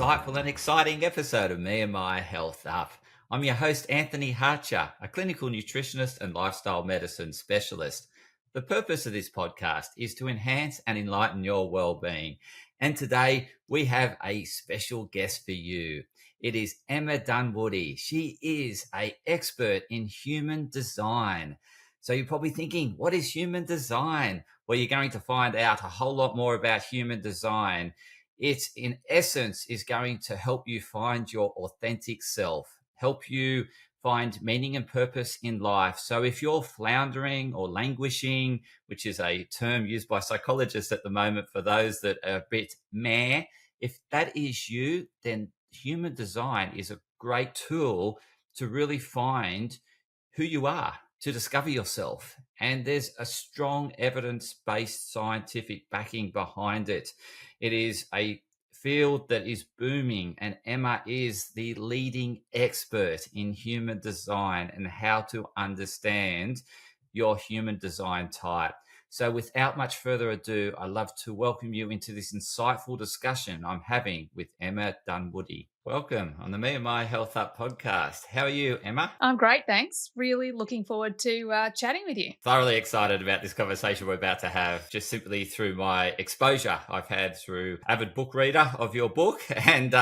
insightful and exciting episode of Me and My Health Up. I'm your host, Anthony Harcher, a clinical nutritionist and lifestyle medicine specialist. The purpose of this podcast is to enhance and enlighten your well-being. And today we have a special guest for you. It is Emma Dunwoody. She is an expert in human design. So you're probably thinking, what is human design? Well, you're going to find out a whole lot more about human design. It's in essence is going to help you find your authentic self, help you find meaning and purpose in life. So if you're floundering or languishing, which is a term used by psychologists at the moment for those that are a bit meh, if that is you, then human design is a great tool to really find who you are, to discover yourself. And there's a strong evidence-based scientific backing behind it. It is a field that is booming, and Emma is the leading expert in human design and how to understand your human design type. So without much further ado, I'd love to welcome you into this insightful discussion I'm having with Emma Dunwoody. Welcome on the Me and My Health Up podcast. How are you, Emma? I'm great, thanks. Really looking forward to chatting with you. Thoroughly excited about this conversation we're about to have, just simply through my exposure I've had through avid book reader of your book and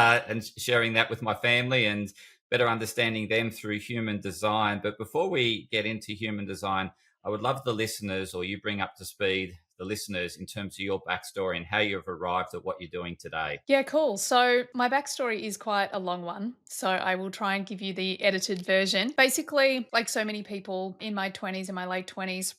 sharing that with my family and better understanding them through human design. But before we get into human design, I would love the listeners, or you bring up to speed the listeners in terms of your backstory and how you've arrived at what you're doing today. Yeah, cool. So my backstory is quite a long one. So I will try and give you the edited version. Basically, like so many people in my 20s and my late 20s,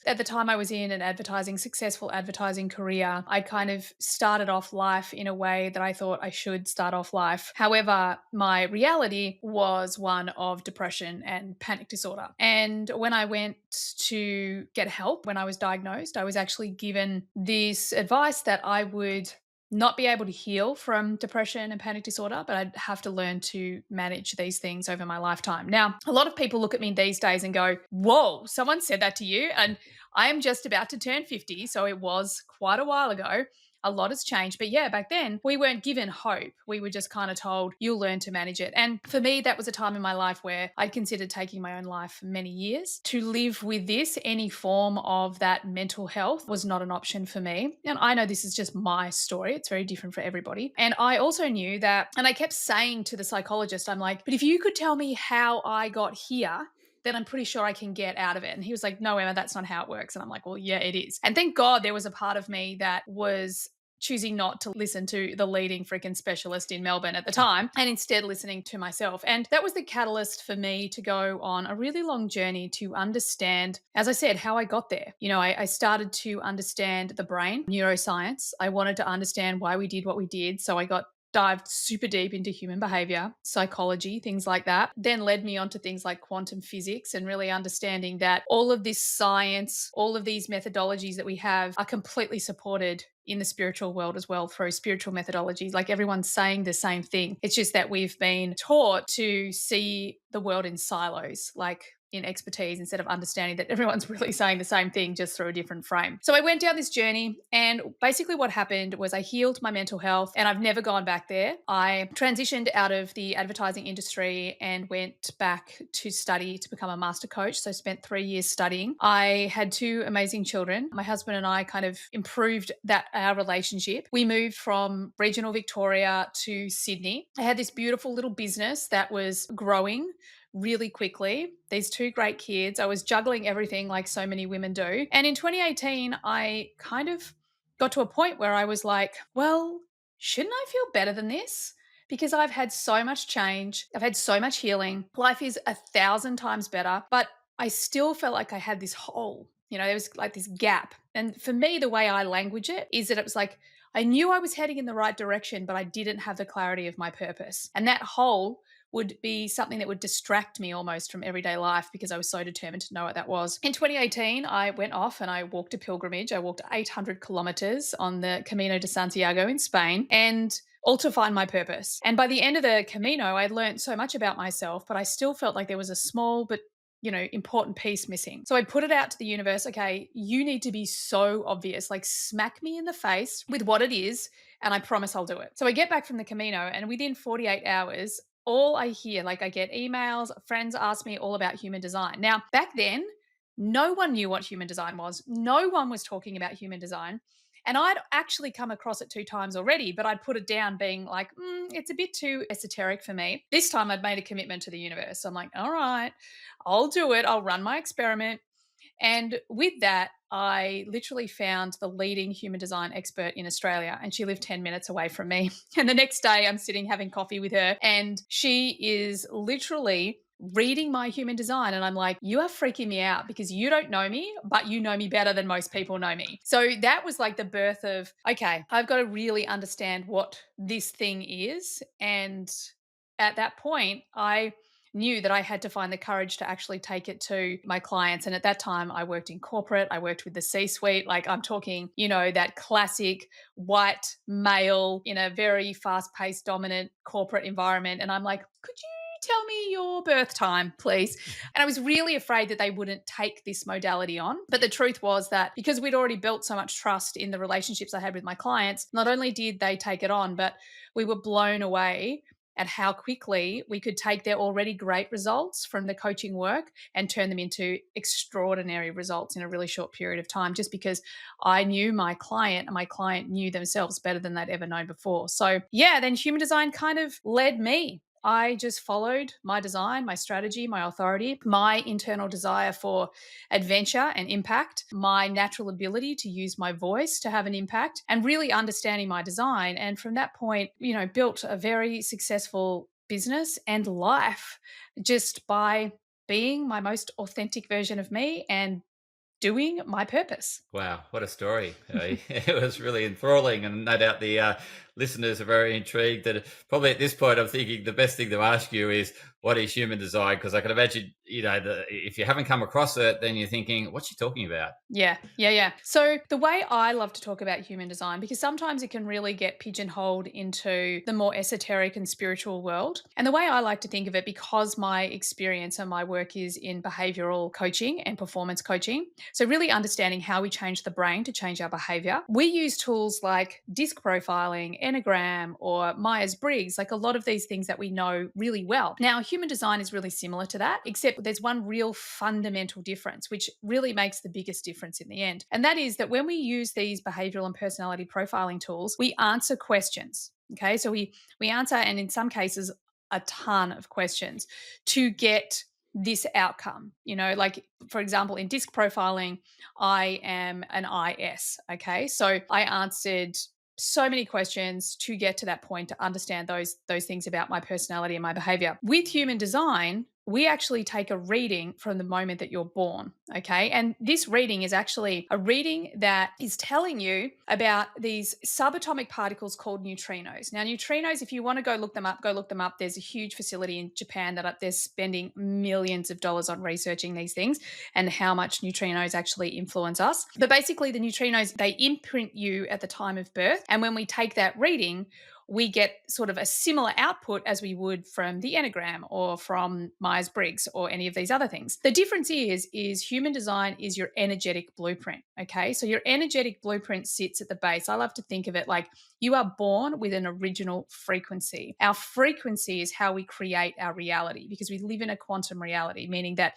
at the time I was in an successful advertising career. I kind of started off life in a way that I thought I should start off life. However, my reality was one of depression and panic disorder. And when I went to get help, when I was diagnosed, I was actually given this advice that I would not be able to heal from depression and panic disorder, but I'd have to learn to manage these things over my lifetime. Now, a lot of people look at me these days and go, whoa, someone said that to you? And I am just about to turn 50, so it was quite a while ago. A lot has changed. But yeah, back then we weren't given hope. We were just kind of told, you'll learn to manage it. And for me, that was a time in my life where I'd considered taking my own life for many years. To live with this, any form of that mental health was not an option for me. And I know this is just my story. It's very different for everybody. And I also knew that, and I kept saying to the psychologist, I'm like, but if you could tell me how I got here, then I'm pretty sure I can get out of it. And he was like, no, Emma, that's not how it works. And I'm like, well, yeah, it is. And thank God there was a part of me that was choosing not to listen to the leading freaking specialist in Melbourne at the time and instead listening to myself. And that was the catalyst for me to go on a really long journey to understand, as I said, how I got there. You know, I started to understand the brain, neuroscience. I wanted to understand why we did what we did. So I got dived super deep into human behavior, psychology, things like that, then led me onto things like quantum physics and really understanding that all of this science, all of these methodologies that we have are completely supported in the spiritual world as well through spiritual methodologies. Like everyone's saying the same thing. It's just that we've been taught to see the world in silos, like in expertise, instead of understanding that everyone's really saying the same thing just through a different frame. So I went down this journey, and basically what happened was I healed my mental health, and I've never gone back there. I transitioned out of the advertising industry and went back to study to become a master coach. So I spent 3 years studying. I had 2 amazing children. My husband and I kind of improved our relationship. We moved from regional Victoria to Sydney. I had this beautiful little business that was growing really quickly. These 2 great kids. I was juggling everything like so many women do. And in 2018, I kind of got to a point where I was like, well, shouldn't I feel better than this? Because I've had so much change. I've had so much healing. Life is 1,000 times better, but I still felt like I had this hole. You know, there was like this gap. And for me, the way I language it is that it was like, I knew I was heading in the right direction, but I didn't have the clarity of my purpose. And that hole would be something that would distract me almost from everyday life because I was so determined to know what that was. In 2018, I went off and I walked a pilgrimage. I walked 800 kilometers on the Camino de Santiago in Spain, and all to find my purpose. And by the end of the Camino, I'd learned so much about myself, but I still felt like there was a small but important piece missing. So I put it out to the universe. Okay, you need to be so obvious, like smack me in the face with what it is, and I promise I'll do it. So I get back from the Camino, and within 48 hours, all I hear, like I get emails, friends ask me all about human design. Now, back then, no one knew what human design was. No one was talking about human design. And I'd actually come across it 2 times already, but I'd put it down being like, it's a bit too esoteric for me. This time I'd made a commitment to the universe. I'm like, all right, I'll do it. I'll run my experiment. And with that, I literally found the leading human design expert in Australia, and she lived 10 minutes away from me. And the next day, I'm sitting having coffee with her, and she is literally reading my human design. And I'm like, you are freaking me out because you don't know me, but you know me better than most people know me. So that was like the birth of, okay, I've got to really understand what this thing is. And at that point, I knew that I had to find the courage to actually take it to my clients. And at that time, I worked in corporate, I worked with the C suite. Like I'm talking, that classic white male in a very fast paced, dominant corporate environment. And I'm like, could you tell me your birth time, please? And I was really afraid that they wouldn't take this modality on. But the truth was that because we'd already built so much trust in the relationships I had with my clients, not only did they take it on, but we were blown away at how quickly we could take their already great results from the coaching work and turn them into extraordinary results in a really short period of time, just because I knew my client and my client knew themselves better than they'd ever known before. So, yeah, then human design kind of led me. I just followed my design, my strategy, my authority, my internal desire for adventure and impact, my natural ability to use my voice to have an impact, and really understanding my design. And from that point, built a very successful business and life just by being my most authentic version of me and doing my purpose. Wow, what a story. It was really enthralling, and no doubt the listeners are very intrigued. That probably at this point, I'm thinking the best thing to ask you is, what is human design? Because I can imagine, if you haven't come across it, then you're thinking, what's she talking about? Yeah, yeah, yeah. So the way I love to talk about human design, because sometimes it can really get pigeonholed into the more esoteric and spiritual world. And the way I like to think of it, because my experience and my work is in behavioral coaching and performance coaching, so really understanding how we change the brain to change our behavior, we use tools like disc profiling, Enneagram, or Myers-Briggs, like a lot of these things that we know really well. Now, human design is really similar to that, except there's one real fundamental difference, which really makes the biggest difference in the end. And that is that when we use these behavioral and personality profiling tools, we answer questions. Okay. So we answer, and in some cases, a ton of questions to get this outcome. Like for example, in disc profiling, I am an IS. Okay. So I answered so many questions to get to that point to understand those things about my personality and my behavior. With human design, we actually take a reading from the moment that you're born, okay? And this reading is actually a reading that is telling you about these subatomic particles called neutrinos. Now, neutrinos, if you want to go look them up, go look them up. There's a huge facility in Japan that they're spending millions of dollars on researching these things and how much neutrinos actually influence us. But basically, the neutrinos, they imprint you at the time of birth. And when we take that reading, we get sort of a similar output as we would from the Enneagram or from Myers-Briggs or any of these other things. The difference is human design is your energetic blueprint, okay? So your energetic blueprint sits at the base. I love to think of it like you are born with an original frequency. Our frequency is how we create our reality, because we live in a quantum reality, meaning that,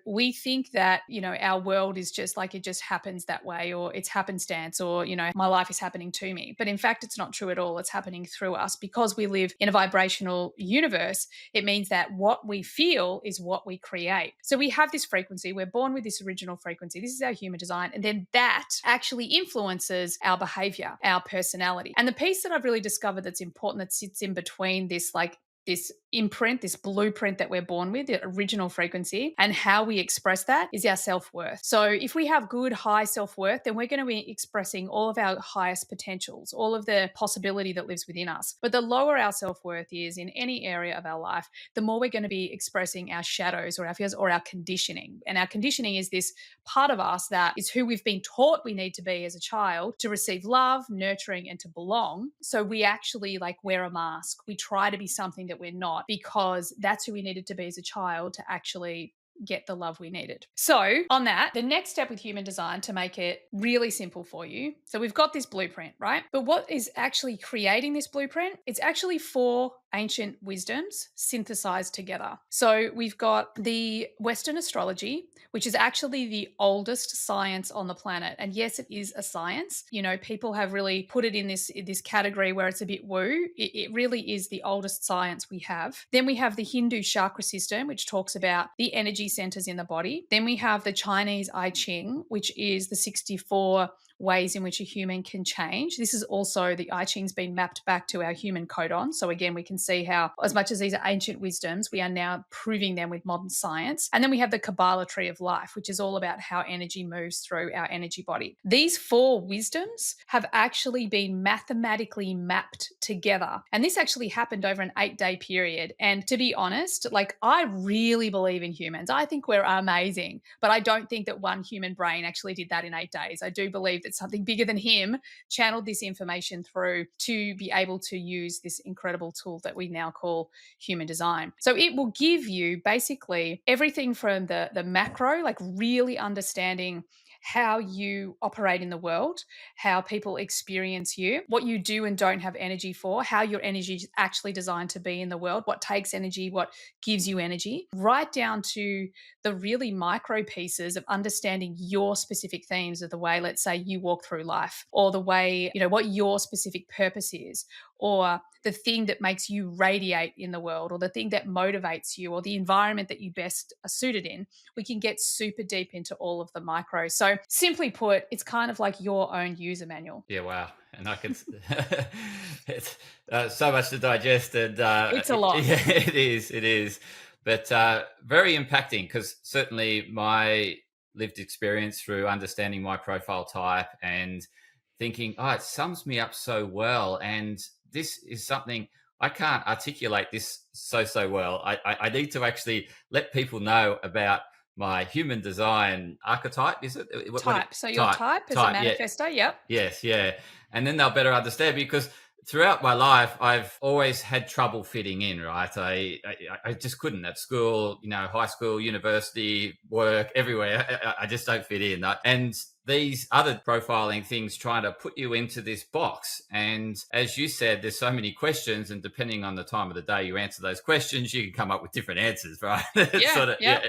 we think that, our world is just like it just happens that way, or it's happenstance, or, my life is happening to me. But in fact, it's not true at all. It's happening through us. Because we live in a vibrational universe, it means that what we feel is what we create. So we have this frequency. We're born with this original frequency. This is our human design. And then that actually influences our behavior, our personality. And the piece that I've really discovered that's important, that sits in between this imprint, this blueprint that we're born with, the original frequency, and how we express that is our self-worth. So if we have good, high self-worth, then we're going to be expressing all of our highest potentials, all of the possibility that lives within us. But the lower our self-worth is in any area of our life, the more we're going to be expressing our shadows or our fears or our conditioning. And our conditioning is this part of us that is who we've been taught we need to be as a child to receive love, nurturing, and to belong. So we actually wear a mask. We try to be something that we're not, because that's who we needed to be as a child to actually get the love we needed. So, on that, the next step with human design to make it really simple for you. So, we've got this blueprint, right? But what is actually creating this blueprint? It's actually four ancient wisdoms synthesized together. So, we've got the Western astrology, which is actually the oldest science on the planet. And yes, it is a science. You know, people have really put it in this category where it's a bit woo. It really is the oldest science we have. Then we have the Hindu chakra system, which talks about the energy centers in the body. Then we have the Chinese I Ching, which is the 64 ways in which a human can change. This is also the I Ching's been mapped back to our human codon. So again, we can see how, as much as these are ancient wisdoms, we are now proving them with modern science. And then we have the Kabbalah tree of life, which is all about how energy moves through our energy body. These four wisdoms have actually been mathematically mapped together. And this actually happened over an 8-day period. And to be honest, like, I really believe in humans. I think we're amazing, but I don't think that one human brain actually did that in 8 days. I do believe that something bigger than him channeled this information through to be able to use this incredible tool that we now call human design. So it will give you basically everything from the macro, like really understanding how you operate in the world, how people experience you, what you do and don't have energy for, how your energy is actually designed to be in the world, what takes energy, what gives you energy, right down to the really micro pieces of understanding your specific themes of the way, let's say, you walk through life, or the way, you know, what your specific purpose is, or the thing that makes you radiate in the world, or the thing that motivates you, or the environment that you best are suited in. We can get super deep into all of the micro. So simply put, it's kind of like your own user manual. Yeah, wow. And I can, it's so much to digest. And It's a lot. yeah, it is. It is. But very impacting, because certainly my lived experience through understanding my profile type and thinking, oh, it sums me up so well. And this is something I can't articulate this so well. I need to actually let people know about my human design archetype. Is it Type. So your type? type as a Type, yeah. manifestor. Yep. Yes, yeah. And then they'll better understand, because throughout my life, I've always had trouble fitting in, right? I just couldn't at school, you know, high school, university, work, everywhere. I just don't fit in. And these other profiling things trying to put you into this box. And as you said, there's so many questions, and depending on the time of the day you answer those questions, you can come up with different answers, right? It's Yeah. sort of, Yep.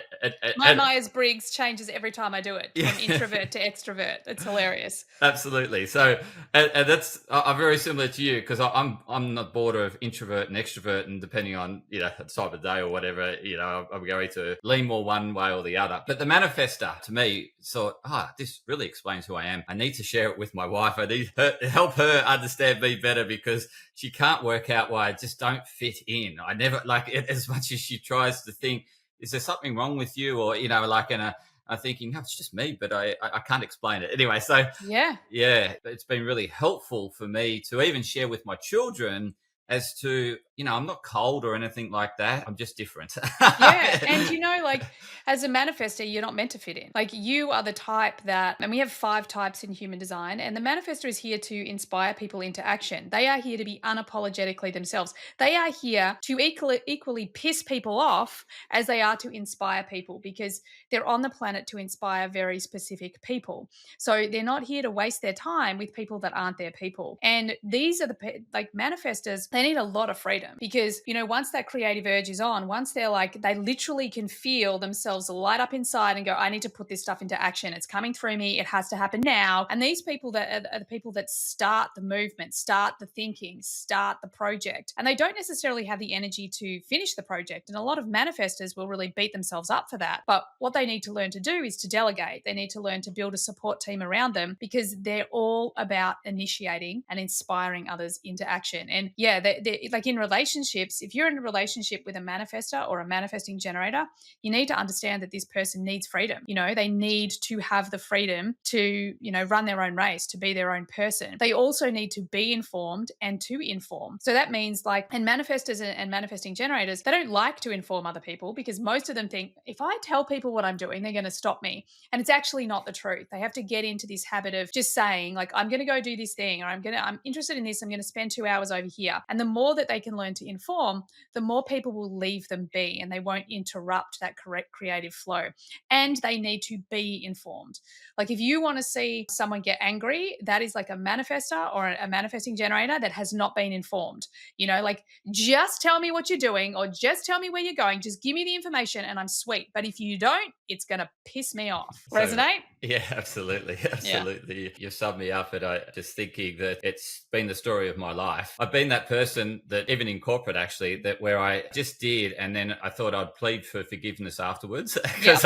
My and Myers-Briggs changes every time I do it, yeah. from introvert to extrovert. It's hilarious. Absolutely. So, and that's I'm very similar to you, because I'm on the border of introvert and extrovert, and depending on, you know, the time of day or whatever, you know, I'm going to lean more one way or the other. But the manifester, to me, thought, this really explains who I am. I need to share it with my wife. I need her, help her understand me better, because she can't work out why I just don't fit in. I never, like, as much as she tries to think, is there something wrong with you, or, you know, like, I'm thinking, no, it's just me, but I can't explain it. Anyway, so Yeah. yeah, it's been really helpful for me to even share with my children, as to, you know, I'm not cold or anything like that. I'm just different. Yeah. And you know, like, as a manifestor, you're not meant to fit in. Like, you are the type that, and we have 5 types in human design, and the manifestor is here to inspire people into action. They are here to be unapologetically themselves. They are here to equally piss people off as they are to inspire people, because they're on the planet to inspire very specific people. So they're not here to waste their time with people that aren't their people. And these are like, manifestors, they need a lot of freedom, because, you know, once that creative urge is on, once they're like, they literally can feel themselves light up inside and go, I need to put this stuff into action. It's coming through me. It has to happen now. And these people that are the people that start the movement, start the thinking, start the project. And they don't necessarily have the energy to finish the project. And a lot of manifestors will really beat themselves up for that. But what they need to learn to do is to delegate. They need to learn to build a support team around them, because they're all about initiating and inspiring others into action. And yeah, they're like, in relationships, if you're in a relationship with a manifestor or a manifesting generator, you need to understand that this person needs freedom. You know, they need to have the freedom to, you know, run their own race, to be their own person. They also need to be informed and to inform. So that means, like, and manifestors and manifesting generators, they don't like to inform other people, because most of them think, if I tell people what I'm doing, they're going to stop me. And it's actually not the truth. They have to get into this habit of just saying, like, I'm going to go do this thing, or I'm interested in this, I'm going to spend 2 hours over here. And the more that they can learn learn to inform, the more people will leave them be and they won't interrupt that correct creative flow. And they need to be informed. Like if you want to see someone get angry, that is like a manifester or a manifesting generator that has not been informed. Like just tell me what you're doing or just tell me where you're going. Just give me the information and I'm sweet. But if you don't, it's going to piss me off. So Resonate? yeah, absolutely, Yeah. absolutely. You've summed me up, and I just thinking that it's been the story of my life. I've been that person that even in corporate, actually, that where I just did, and then I thought I'd plead for forgiveness afterwards Yeah. because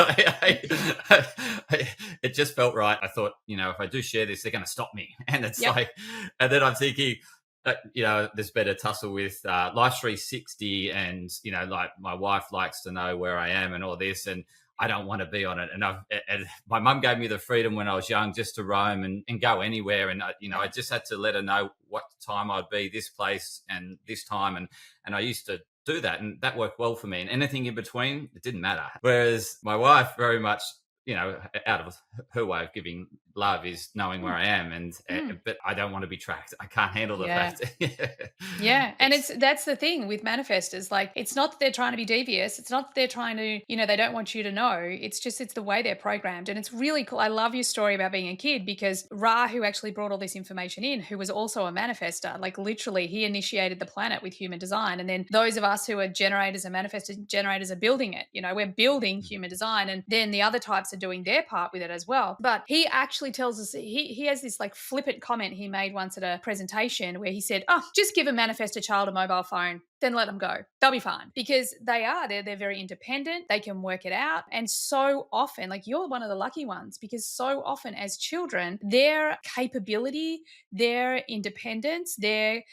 it just felt right. I thought, if I do share this, they're going to stop me, and it's Yep. like, and then I'm thinking. There's better tussle with Life 360, and like my wife likes to know where I am and all this, and I don't want to be on it. And my mum gave me the freedom when I was young just to roam and go anywhere. And I just had to let her know what time I'd be, this place and this time, and I used to do that, and that worked well for me. And anything in between, it didn't matter. Whereas my wife very much, out of her way of giving love is knowing where I am, and Mm. but I don't want to be tracked. I can't handle the Yeah. fact. Yeah, and It's that's the thing with manifestors. Like, it's not that they're trying to be devious. It's not that they're trying to, they don't want you to know. It's the way they're programmed, and it's really cool. I love your story about being a kid because Ra, who actually brought all this information in, who was also a manifestor, like literally, he initiated the planet with human design, and then those of us who are generators and manifestor generators are building it. We're building human design, and then the other types are doing their part with it as well. But he actually tells us he has this like flippant comment he made once at a presentation where he said, "Oh, just give a manifestor child a mobile phone, then let them go. They'll be fine." Because they're very independent. They can work it out. And so often, like you're one of the lucky ones, because so often as children, their capability, their independence, their,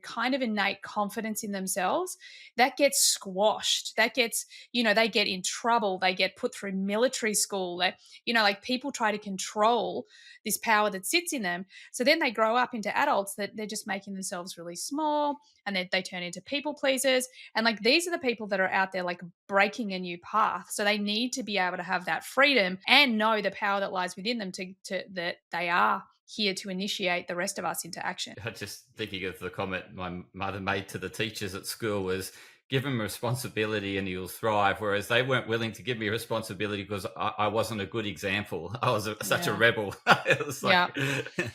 kind of innate confidence in themselves, that gets squashed. That gets, they get in trouble. They get put through military school. That, like people try to control this power that sits in them. So then they grow up into adults that they're just making themselves really small, and they turn into people pleasers. And like these are the people that are out there like breaking a new path. So they need to be able to have that freedom and know the power that lies within them to that they are here to initiate the rest of us into action. just thinking of the comment my mother made to the teachers at school was, give him responsibility and he'll thrive. Whereas they weren't willing to give me responsibility because I wasn't a good example. I was such a Yeah. rebel. It was like, Yeah.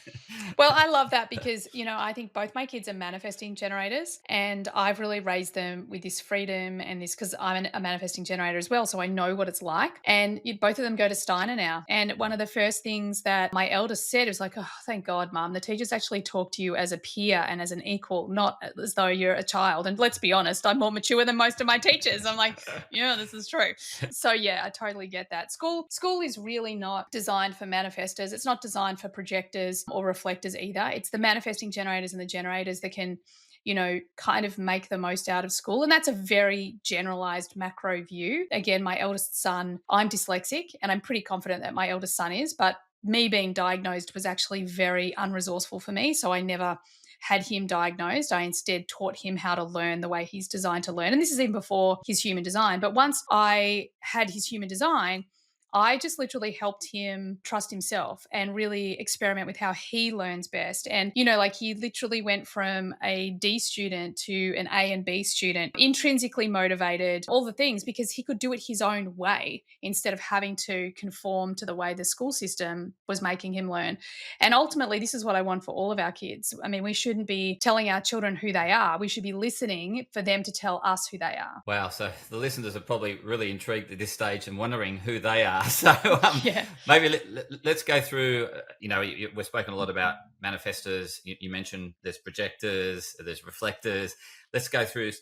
Well, I love that because, I think both my kids are manifesting generators, and I've really raised them with this freedom and this because a manifesting generator as well. So I know what it's like. And both of them go to Steiner now. And one of the first things that my eldest said was like, "Oh, thank God, Mum, the teachers actually talk to you as a peer and as an equal, not as though you're a child." And let's be honest, I'm more mature than most of my teachers. I'm like, yeah, this is true. So yeah, I totally get that. School is really not designed for manifestors. It's not designed for projectors or reflectors either. It's the manifesting generators and the generators that can, kind of make the most out of school. And that's a very generalized macro view. Again, my eldest son, I'm dyslexic, and I'm pretty confident that my eldest son is, but me being diagnosed was actually very unresourceful for me. So I never had him diagnosed. I instead taught him how to learn the way he's designed to learn. And this is even before his human design. But once I had his human design, I just literally helped him trust himself and really experiment with how he learns best. And, like he literally went from a D student to an A and B student, intrinsically motivated, all the things, because he could do it his own way instead of having to conform to the way the school system was making him learn. And ultimately, this is what I want for all of our kids. I mean, we shouldn't be telling our children who they are. We should be listening for them to tell us who they are. wow. So the listeners are probably really intrigued at this stage and wondering who they are. So Yeah. maybe let's go through, we've spoken a lot about manifestors. You mentioned there's projectors, there's reflectors. Let's go through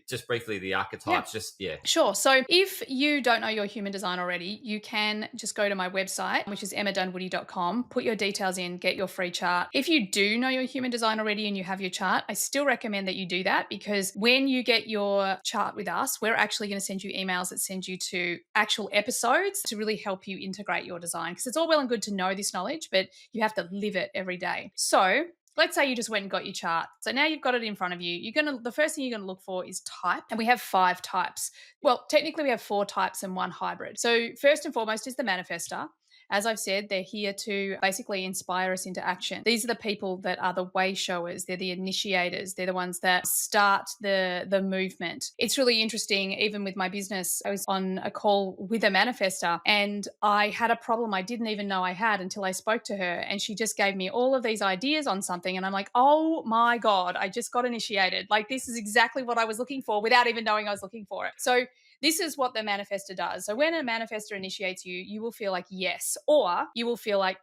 just briefly the Yeah. archetypes. Just, yeah. Sure. So if you don't know your human design already, you can just go to my website, which is emmadunwoody.com, put your details in, get your free chart. If you do know your human design already and you have your chart, I still recommend that you do that, because when you get your chart with us, we're actually going to send you emails that send you to actual episodes to really help you integrate your design. Because it's all well and good to know this knowledge, but you have to live it every day. So let's say you just went and got your chart. So now you've got it in front of you. The first thing you're going to look for is type. And we have 5 types. Well, technically we have 4 types and 1 hybrid. So first and foremost is the manifestor. As I've said, they're here to basically inspire us into action. These are the people that are the way showers. They're the initiators. They're the ones that start the movement. It's really interesting. Even with my business, I was on a call with a manifester and I had a problem I didn't even know I had until I spoke to her. And she just gave me all of these ideas on something. And I'm like, oh my God, I just got initiated. Like, this is exactly what I was looking for without even knowing I was looking for it. So this is what the manifester does. So when a manifester initiates you, you will feel like yes, or you will feel like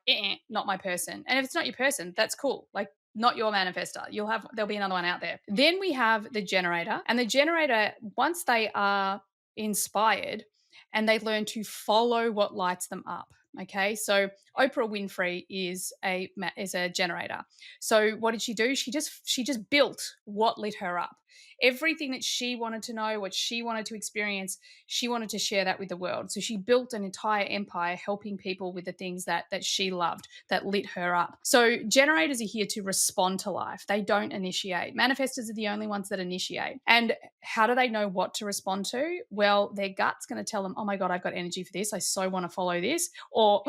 not my person. And if it's not your person, that's cool. Like, not your manifester. There'll be another one out there. Then we have the generator, and the generator, once they are inspired and they learn to follow what lights them up. Okay, so Oprah Winfrey is a generator. So what did she do? She just built what lit her up. Everything that she wanted to know, what she wanted to experience, she wanted to share that with the world. So she built an entire empire helping people with the things that she loved, that lit her up. So generators are here to respond to life. They don't initiate. Manifestors are the only ones that initiate. And how do they know what to respond to? Well, their gut's going to tell them, oh my God, I've got energy for this. I so want to follow this. Or,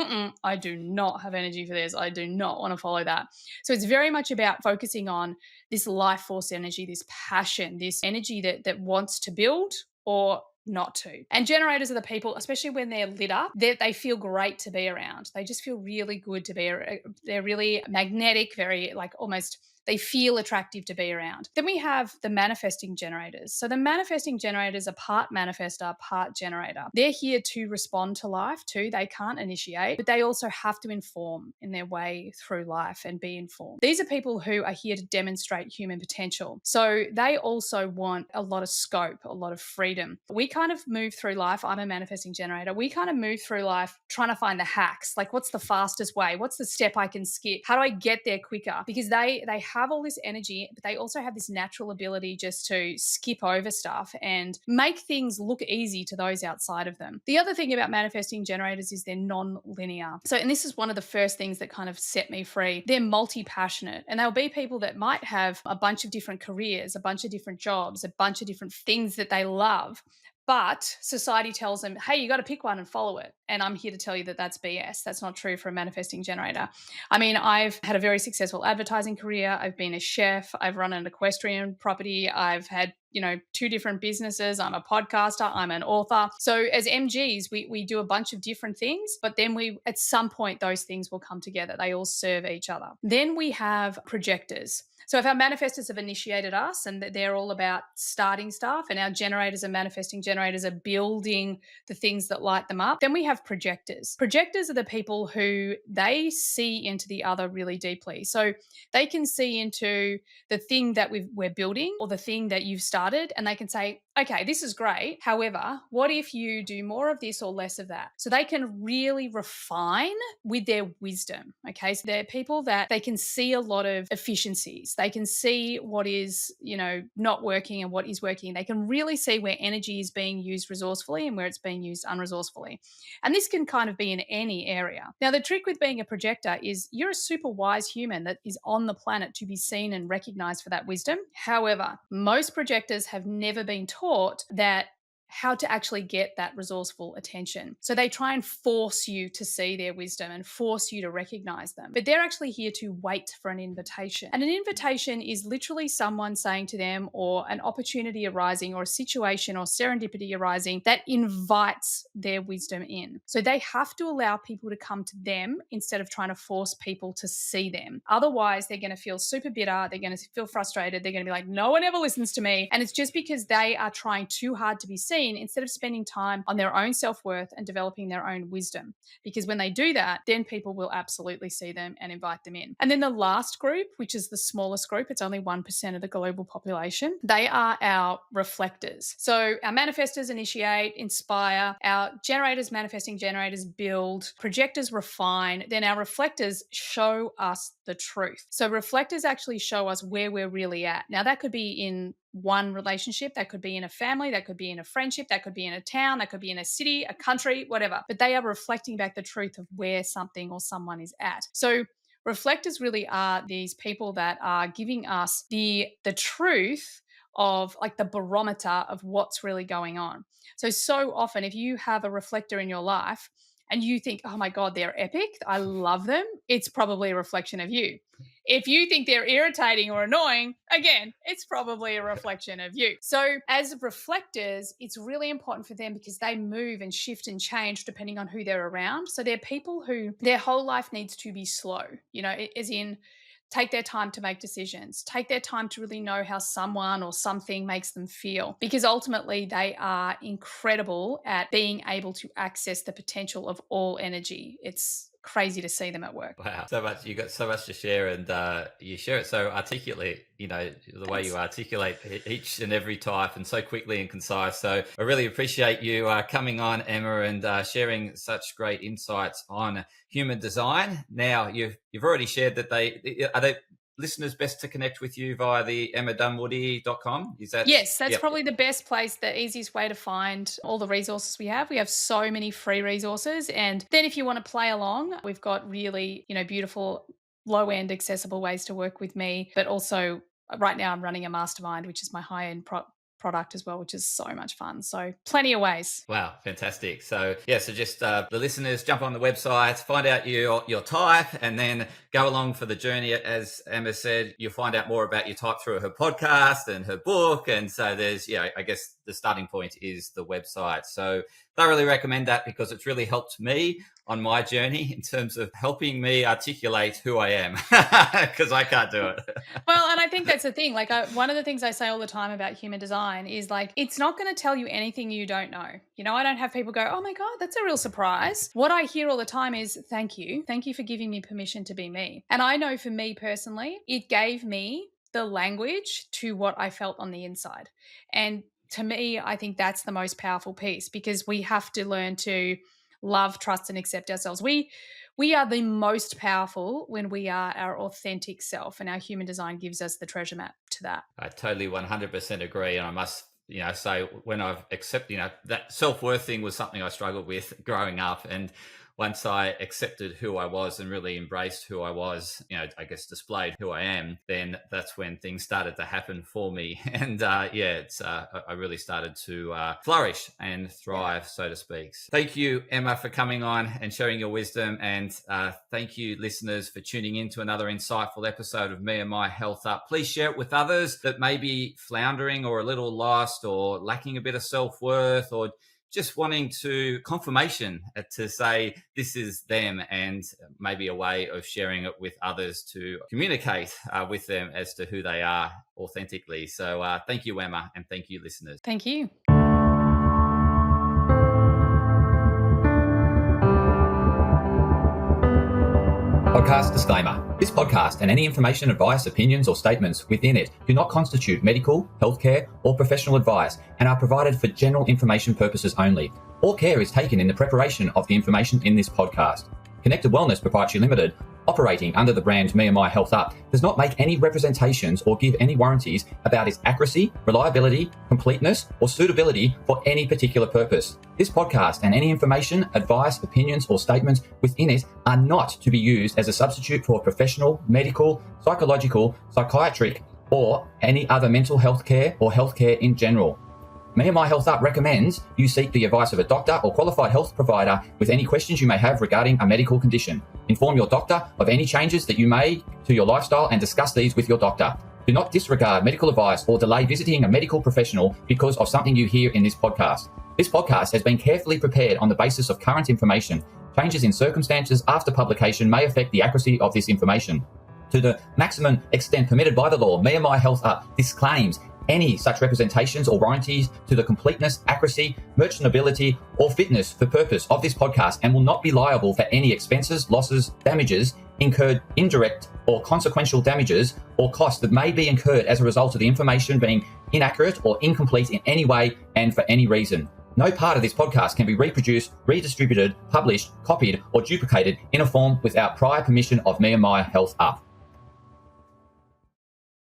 I do not have energy for this. I do not want to follow that. So it's very much about focusing on this life force energy, this passion, this energy that wants to build or not to. And generators are the people, especially when they're lit up, they feel great to be around. They just feel really good to be around. They're really magnetic, very like almost they feel attractive to be around. Then we have the manifesting generators. So the manifesting generators are part manifestor, part generator. They're here to respond to life too. They can't initiate, but they also have to inform in their way through life and be informed. These are people who are here to demonstrate human potential. So they also want a lot of scope, a lot of freedom. We kind of move through life. I'm a manifesting generator. We kind of move through life trying to find the hacks. Like, what's the fastest way? What's the step I can skip? How do I get there quicker? Because they have all this energy, but they also have this natural ability just to skip over stuff and make things look easy to those outside of them. The other thing about manifesting generators is they're non-linear. So, and this is one of the first things that kind of set me free. They're multi-passionate, and there'll be people that might have a bunch of different careers, a bunch of different jobs, a bunch of different things that they love. But society tells them, hey, you got to pick one and follow it. And I'm here to tell you that that's BS. That's not true for a manifesting generator. I mean, I've had a very successful advertising career. I've been a chef. I've run an equestrian property. I've had, 2 different businesses. I'm a podcaster. I'm an author. So as MGs, we do a bunch of different things, but then at some point, those things will come together. They all serve each other. Then we have projectors. So if our manifestors have initiated us and they're all about starting stuff, and our generators and manifesting generators are building the things that light them up, then we have projectors. Projectors are the people who they see into the other really deeply. So they can see into the thing that we're building or the thing that you've started, and they can say, okay, this is great. However, what if you do more of this or less of that? So they can really refine with their wisdom. Okay. So they're people that they can see a lot of efficiencies. They can see what is, not working and what is working. They can really see where energy is being used resourcefully and where it's being used unresourcefully. And this can kind of be in any area. Now, the trick with being a projector is you're a super wise human that is on the planet to be seen and recognized for that wisdom. However, most projectors have never been taught that how to actually get that resourceful attention. So they try and force you to see their wisdom and force you to recognize them. But they're actually here to wait for an invitation. And an invitation is literally someone saying to them, or an opportunity arising, or a situation or serendipity arising that invites their wisdom in. So they have to allow people to come to them instead of trying to force people to see them. Otherwise, they're going to feel super bitter. They're going to feel frustrated. They're going to be like, no one ever listens to me. And it's just because they are trying too hard to be seen instead of spending time on their own self-worth and developing their own wisdom. Because when they do that, then people will absolutely see them and invite them in. And then the last group, which is the smallest group, it's only 1% of the global population, they are our reflectors. So our manifestors initiate, inspire, our generators, manifesting generators build, projectors refine, then our reflectors show us the truth. So reflectors actually show us where we're really at. Now that could be in one relationship, that could be in a family, that could be in a friendship, that could be in a town, that could be in a city, a country, whatever. But they are reflecting back the truth of where something or someone is at. So reflectors really are these people that are giving us the truth of like the barometer of what's really going on. So often if you have a reflector in your life, and you think, oh my God, they're epic, I love them, it's probably a reflection of you. If you think they're irritating or annoying, again, it's probably a reflection of you. So as reflectors, it's really important for them because they move and shift and change depending on who they're around. So they're people who their whole life needs to be slow, as in take their time to make decisions, take their time to really know how someone or something makes them feel, because ultimately they are incredible at being able to access the potential of all energy. It's crazy to see them at work. Wow, so much. You got so much to share, and you share it so articulately, the way you articulate each and every type, and so quickly and concise. So I really appreciate you coming on, Emma, and sharing such great insights on human design. Now, you've already shared that they listeners best to connect with you via the emmadunwoody.com? Is that? Yes, that's Yep. probably the best place, the easiest way to find all the resources we have. We have so many free resources. And then if you want to play along, we've got really, beautiful, low-end, accessible ways to work with me. But also right now I'm running a mastermind, which is my high-end product as well, which is so much fun. So plenty of ways. Wow, fantastic. So just the listeners, jump on the website, find out your type, and then go along for the journey. As Emma said, you'll find out more about your type through her podcast and her book. And so there's, I guess the starting point is the website. So thoroughly recommend that because it's really helped me on my journey in terms of helping me articulate who I am because I can't do it. Well, and I think that's the thing. Like one of the things I say all the time about human design is like, it's not going to tell you anything you don't know. I don't have people go, oh my God, that's a real surprise. What I hear all the time is, thank you. Thank you for giving me permission to be me. And I know for me personally, it gave me the language to what I felt on the inside. And to me, I think that's the most powerful piece because we have to learn to love, trust, and accept ourselves. We are the most powerful when we are our authentic self, and our human design gives us the treasure map to that. I totally 100% agree. And I must, say when I've accepted, that self-worth thing was something I struggled with growing up. And once I accepted who I was and really embraced who I was, I guess displayed who I am, then that's when things started to happen for me. And I really started to flourish and thrive, so to speak. Thank you, Emma, for coming on and sharing your wisdom. And thank you, listeners, for tuning in to another insightful episode of Me and My Health Up. Please share it with others that may be floundering or a little lost or lacking a bit of self-worth or just wanting confirmation to say this is them, and maybe a way of sharing it with others to communicate with them as to who they are authentically. So thank you, Emma, and thank you, listeners. Thank you. Podcast disclaimer. This podcast and any information, advice, opinions or statements within it do not constitute medical, healthcare or professional advice and are provided for general information purposes only. All care is taken in the preparation of the information in this podcast. Connected Wellness Proprietary Limited, operating under the brand Me and My Health Up, does not make any representations or give any warranties about its accuracy, reliability, completeness, or suitability for any particular purpose. This podcast and any information, advice, opinions, or statements within it are not to be used as a substitute for professional, medical, psychological, psychiatric, or any other mental health care or healthcare in general. Me and My Health Up recommends you seek the advice of a doctor or qualified health provider with any questions you may have regarding a medical condition. Inform your doctor of any changes that you may to your lifestyle and discuss these with your doctor. Do not disregard medical advice or delay visiting a medical professional because of something you hear in this podcast. This podcast has been carefully prepared on the basis of current information. Changes in circumstances after publication may affect the accuracy of this information. To the maximum extent permitted by the law, Me and My Health Up disclaims any such representations or warranties to the completeness, accuracy, merchantability, or fitness for purpose of this podcast and will not be liable for any expenses, losses, damages incurred, indirect or consequential damages or costs that may be incurred as a result of the information being inaccurate or incomplete in any way and for any reason. No part of this podcast can be reproduced, redistributed, published, copied, or duplicated in a form without prior permission of Me and My Health Up.